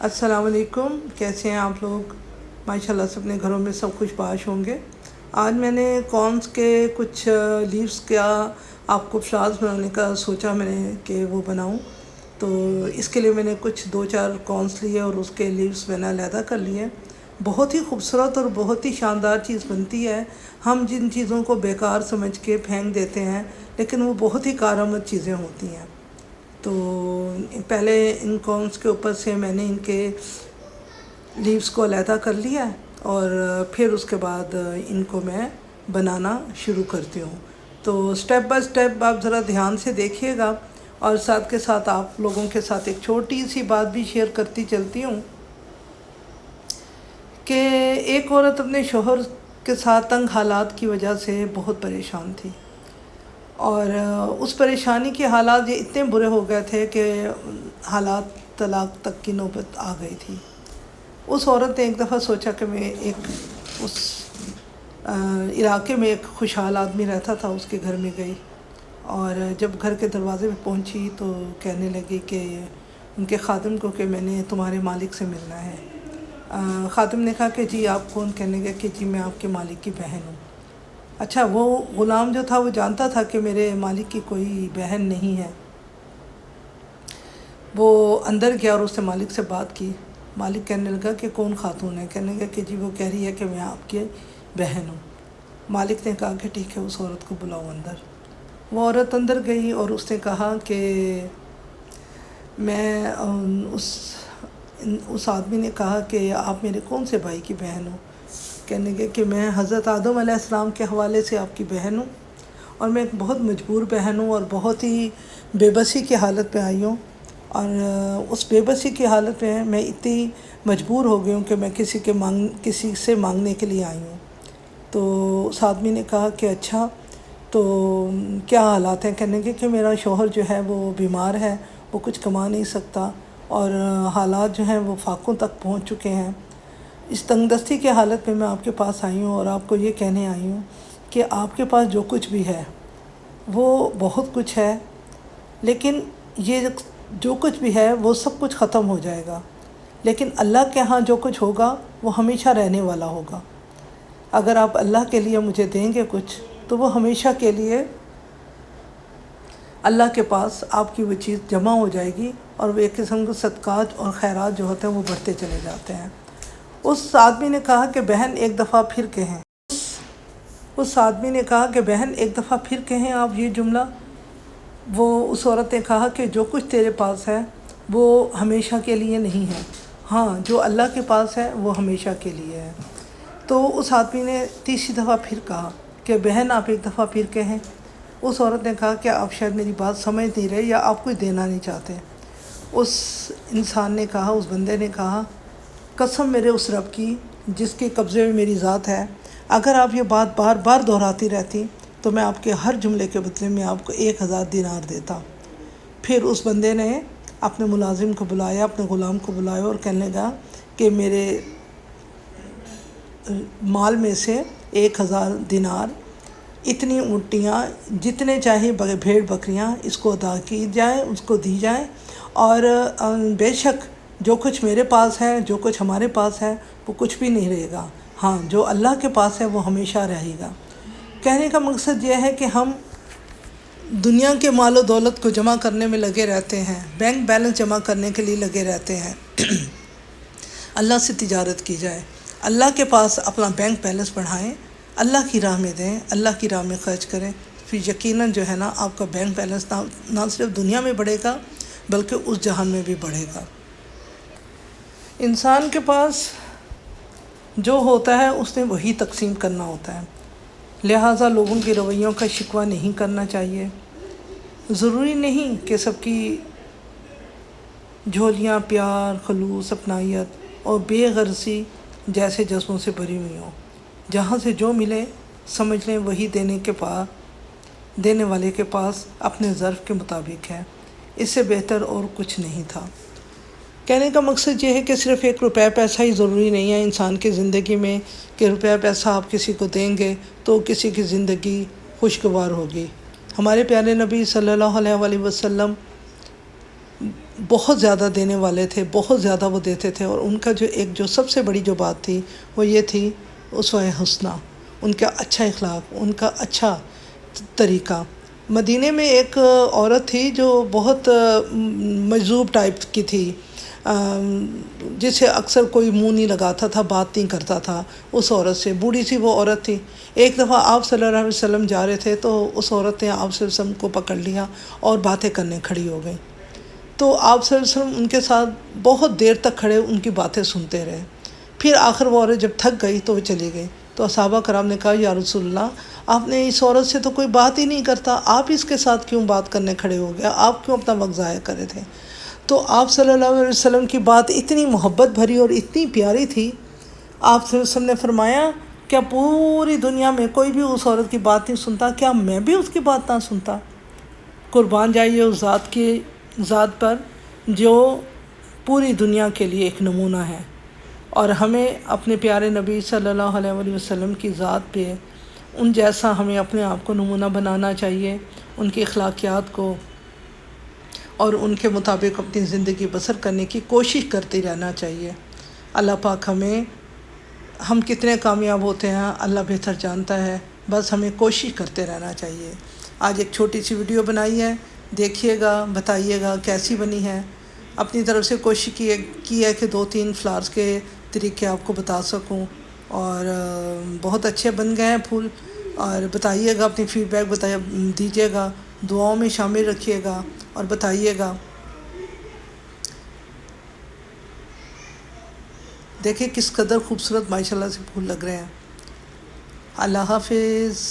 अस्सलाम वालेकुम। कैसे हैं आप लोग? माशाल्लाह से अपने घरों में सब खुशबाश होंगे। आज मैंने कॉर्न्स के कुछ लीव्स का आपको फ्लावर्स बनाने का सोचा मैंने कि वो बनाऊं। तो इसके लिए मैंने कुछ 2-4 कॉर्न्स लिए और उसके लीव्स मैंने अलहदा कर लिए। बहुत ही खूबसूरत और बहुत ही शानदार चीज़ बनती है। हम जिन चीज़ों को बेकार समझ के फेंक देते हैं, लेकिन वो बहुत ही कारआमद चीज़ें होती हैं। तो पहले इन कॉर्न्स के ऊपर से मैंने इनके लीव्स को अलहदा कर लिया और फिर उसके बाद इनको मैं बनाना शुरू करती हूँ। तो स्टेप बाय स्टेप आप ज़रा ध्यान से देखिएगा और साथ के साथ आप लोगों के साथ एक छोटी सी बात भी शेयर करती चलती हूँ कि एक औरत अपने शोहर के साथ तंग हालात की वजह से बहुत परेशान थी और उस परेशानी के हालात ये इतने बुरे हो गए थे कि हालात तलाक तक की नौबत आ गई थी। उस औरत ने एक दफ़ा सोचा कि मैं उस इलाके में एक खुशहाल आदमी रहता था, उसके घर में गई और जब घर के दरवाज़े पे पहुंची तो कहने लगी कि उनके खादिम को कि मैंने तुम्हारे मालिक से मिलना है। खादिम ने कहा कि जी आप कौन? कहने लगे कि जी मैं आपके मालिक की बहन हूँ। अच्छा, वो ग़ुलाम जो था वो जानता था कि मेरे मालिक की कोई बहन नहीं है। वो अंदर गया और उससे मालिक से बात की। मालिक कहने लगा कि कौन खातून है? कहने लगा कि जी वो कह रही है कि मैं आपकी बहन हूँ। मालिक ने कहा कि ठीक है, उस औरत को बुलाओ अंदर। वो औरत अंदर गई और उसने कहा कि मैं उस आदमी ने कहा कि आप मेरे कौन से भाई की बहन हो? कहने लगे कि मैं हज़रत आदम अलैहिस्सलाम के हवाले से आपकी बहन हूँ और मैं एक बहुत मजबूर बहन हूँ और बहुत ही बेबसी की हालत में आई हूँ और उस बेबसी की हालत में मैं इतनी मजबूर हो गई हूँ कि मैं किसी से मांगने के लिए आई हूँ। तो उस आदमी ने कहा कि अच्छा, तो क्या हालात हैं? कहने लगे कि मेरा शौहर जो है वो बीमार है, वो कुछ कमा नहीं सकता और हालात जो हैं वो फाकों तक पहुँच चुके हैं। इस तंगदस्ती के हालत में मैं आपके पास आई हूँ और आपको ये कहने आई हूँ कि आपके पास जो कुछ भी है वो बहुत कुछ है, लेकिन ये जो कुछ भी है वो सब कुछ ख़त्म हो जाएगा, लेकिन अल्लाह के यहाँ जो कुछ होगा वो हमेशा रहने वाला होगा। अगर आप अल्लाह के लिए मुझे देंगे कुछ तो वो हमेशा के लिए अल्लाह के पास आपकी वो चीज़ जमा हो जाएगी और वो एक किस्म के सदक़ात और खैरात जो होते हैं वो बढ़ते चले जाते हैं। उस आदमी ने कहा कि बहन एक दफ़ा फिर कहें। उस आदमी ने कहा कि बहन एक दफ़ा फिर कहें आप ये जुमला। उस औरत ने कहा कि जो कुछ तेरे पास है वो हमेशा के लिए नहीं है, हाँ जो अल्लाह के पास है वो हमेशा के लिए है। तो उस आदमी ने तीसरी दफ़ा फिर कहा कि बहन आप एक दफ़ा फिर कहें। उस औरत ने कहा कि आप शायद मेरी बात समझ नहीं रहे या आप कुछ देना नहीं चाहते। उस इंसान ने कहा, उस बंदे ने कहा, कसम मेरे उस रब की जिसके कब्ज़े में मेरी ज़ात है, अगर आप ये बात बार बार दोहराती रहती तो मैं आपके हर जुमले के बदले में आपको 1000 दिनार देता। फिर उस बंदे ने अपने मुलाजिम को बुलाया, अपने ग़ुलाम को बुलाया और कहने लगा कि मेरे माल में से 1000 दिनार, इतनी ऊँटियाँ, जितने चाहे भेड़ बकरियाँ इसको अदा की जाए, उसको दी जाए और बेशक जो कुछ मेरे पास है, जो कुछ हमारे पास है वो कुछ भी नहीं रहेगा, हाँ जो अल्लाह के पास है वो हमेशा रहेगा। कहने का मकसद यह है कि हम दुनिया के मालो दौलत को जमा करने में लगे रहते हैं, बैंक बैलेंस जमा करने के लिए लगे रहते हैं। अल्लाह से तिजारत की जाए, अल्लाह के पास अपना बैंक बैलेंस बढ़ाएं, अल्लाह की राह में दें, अल्लाह की राह में खर्च करें, फिर यकीनन जो है ना आपका बैंक बैलेंस ना सिर्फ दुनिया में बढ़ेगा बल्कि उस जहान में भी बढ़ेगा। इंसान के पास जो होता है उसने वही तकसीम करना होता है, लिहाजा लोगों के रवैयों का शिकवा नहीं करना चाहिए। ज़रूरी नहीं कि सबकी झोलियाँ प्यार, खलूस, अपनायत और बेगर्जी जैसे जज्बों से भरी हुई हों। जहाँ से जो मिले समझ लें वही देने वाले के पास अपने ज़र्फ़ के मुताबिक है, इससे बेहतर और कुछ नहीं था। कहने का मकसद ये है कि सिर्फ़ एक रुपया पैसा ही ज़रूरी नहीं है इंसान की ज़िंदगी में कि रुपया पैसा आप किसी को देंगे तो किसी की ज़िंदगी खुशगवार होगी। हमारे प्यारे नबी सल्लल्लाहु अलैहि वसल्लम بہت زیادہ دینے والے تھے، بہت زیادہ وہ دیتے تھے، اور ان کا جو سب سے بڑی جو بات تھی وہ یہ تھی اسوہ حسنہ، ان کا اچھا اخلاق، ان کا اچھا طریقہ۔ مدینے میں ایک عورت تھی جو بہت مجذوب ٹائپ کی تھی، جسے اکثر کوئی منہ نہیں لگاتا تھا، بات نہیں کرتا تھا اس عورت سے، بوڑھی سی وہ عورت تھی۔ ایک دفعہ آپ صلی اللہ علیہ وسلم جا رہے تھے تو اس عورت نے آپ صلی اللہ علیہ وسلم کو پکڑ لیا اور باتیں کرنے کھڑی ہو گئی، تو آپ صلی اللہ علیہ وسلم ان کے ساتھ بہت دیر تک کھڑے ان کی باتیں سنتے رہے۔ پھر آخر وہ عورت جب تھک گئی تو وہ چلی گئی، تو صحابہ کرام نے کہا یا رسول اللہ، آپ نے اس عورت سے تو کوئی بات ہی نہیں کرتا، آپ اس کے ساتھ کیوں بات کرنے کھڑے ہو گیا، آپ کیوں اپنا وقت ضائع کرے تھے؟ تو آپ صلی اللہ علیہ وسلم کی بات اتنی محبت بھری اور اتنی پیاری تھی، آپ صلی اللہ علیہ وسلم نے فرمایا کیا پوری دنیا میں کوئی بھی اس عورت کی بات نہیں سنتا، کیا میں بھی اس کی بات نہ سنتا؟ قربان جائیے اس ذات پر جو پوری دنیا کے لیے ایک نمونہ ہے، اور ہمیں اپنے پیارے نبی صلی اللہ علیہ وسلم کی ذات پہ ان جیسا ہمیں اپنے آپ کو نمونہ بنانا چاہیے، ان کی اخلاقیات کو اور ان کے مطابق اپنی زندگی بسر کرنے کی کوشش کرتے رہنا چاہیے۔ اللہ پاک ہم کتنے کامیاب ہوتے ہیں اللہ بہتر جانتا ہے، بس ہمیں کوشش کرتے رہنا چاہیے۔ آج ایک چھوٹی سی ویڈیو بنائی ہے، دیکھیے گا، بتائیے گا کیسی بنی ہے۔ اپنی طرف سے کوشش کی ہے کہ 2-3 فلاورز کے طریقے آپ کو بتا سکوں، اور بہت اچھے بن گئے ہیں پھول، اور بتائیے گا، اپنی فیڈ بیک دیجیے گا، دعاؤں میں شامل رکھیے گا اور بتائیے گا۔ دیکھیں کس قدر خوبصورت ماشاءاللہ سے پھول لگ رہے ہیں۔ اللہ حافظ۔